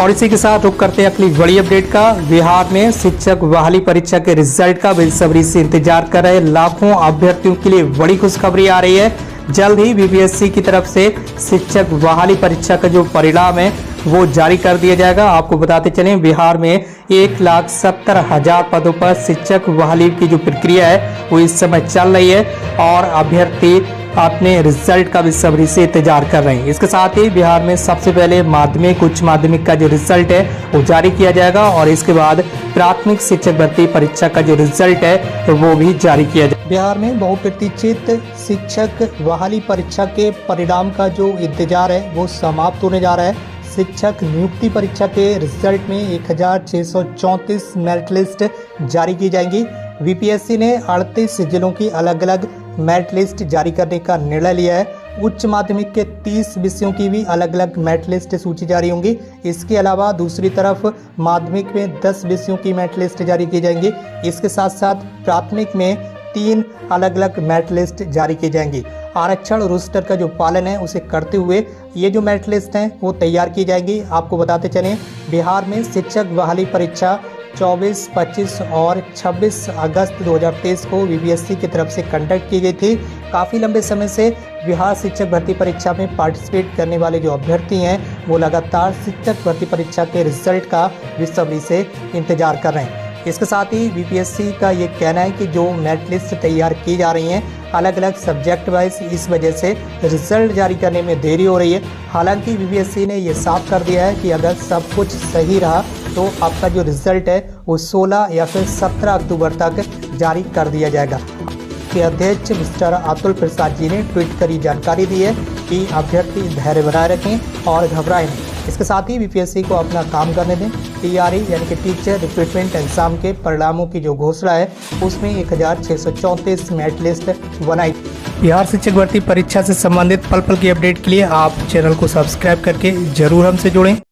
और इसी के साथ रुक करते हैं अगली बड़ी अपडेट का। बिहार में शिक्षक बहाली परीक्षा के रिजल्ट का बेसब्री से इंतजार कर रहे लाखों अभ्यर्थियों के लिए बड़ी खुशखबरी आ रही है। जल्द ही बीपीएससी की तरफ से शिक्षक बहाली परीक्षा का जो परिणाम है वो जारी कर दिया जाएगा। आपको बताते चलें, बिहार में 1,70,000 पदों पर शिक्षक बहाली की जो प्रक्रिया है वो इस समय चल रही है और अभ्यर्थी अपने रिजल्ट का बेसब्री से इंतजार कर रहे हैं। इसके साथ ही बिहार में सबसे पहले माध्यमिक उच्च माध्यमिक का जो रिजल्ट है वो जारी किया जाएगा और इसके बाद प्राथमिक शिक्षक भर्ती परीक्षा का जो रिजल्ट है तो वो भी जारी किया जाएगा। बिहार में बहुप्रतीक्षित शिक्षक बहाली परीक्षा के परिणाम का जो इंतजार है वो समाप्त होने जा रहा है। शिक्षक नियुक्ति परीक्षा के रिजल्ट में 1,634 मेरिट लिस्ट जारी की जाएंगी। बीपीएससी ने 38 जिलों की अलग अलग मेरिट लिस्ट जारी करने का निर्णय लिया है। उच्च माध्यमिक के 30 विषयों की भी अलग अलग मेरिट लिस्ट सूची जारी होंगी। इसके अलावा दूसरी तरफ माध्यमिक में 10 विषयों की मेरिट लिस्ट जारी की जाएंगी। इसके साथ साथ प्राथमिक में 3 अलग अलग मेरिट लिस्ट जारी की जाएंगी। आरक्षण रोस्टर का जो पालन है उसे करते हुए ये जो मेरिट लिस्ट हैं वो तैयार की जाएंगी। आपको बताते चलें, बिहार में शिक्षक बहाली परीक्षा 24, 25 और 26 अगस्त 2023 को बीपीएससी की तरफ से कंडक्ट की गई थी। काफ़ी लंबे समय से बिहार शिक्षक भर्ती परीक्षा में पार्टिसिपेट करने वाले जो अभ्यर्थी हैं वो लगातार शिक्षक भर्ती परीक्षा के रिजल्ट का बेसब्री से इंतजार कर रहे हैं। इसके साथ ही बीपीएससी का ये कहना है कि जो मेरिट लिस्ट तैयार की जा रही हैं अलग अलग सब्जेक्ट वाइज, इस वजह से रिजल्ट जारी करने में देरी हो रही है। हालांकि बीपीएससी ने ये साफ कर दिया है कि अगर सब कुछ सही रहा तो आपका जो रिजल्ट है वो 16 या फिर 17 अक्टूबर तक जारी कर दिया जाएगा। के अध्यक्ष मिस्टर अतुल प्रसाद जी ने ट्वीट कर जानकारी दी है कि अभ्यर्थी धैर्य बनाए रखें और घबराएं नहीं। इसके साथ ही बीपीएससी को अपना काम करने दें। टीआरई यानी कि टीचर रिक्रूटमेंट एग्जाम के परिणामों की जो घोषणा है उसमें 1,634 मेरिट लिस्ट बनाई। बिहार शिक्षक भर्ती परीक्षा से संबंधित पल पल की अपडेट के लिए आप चैनल को सब्सक्राइब करके जरूर हमसे जुड़ें।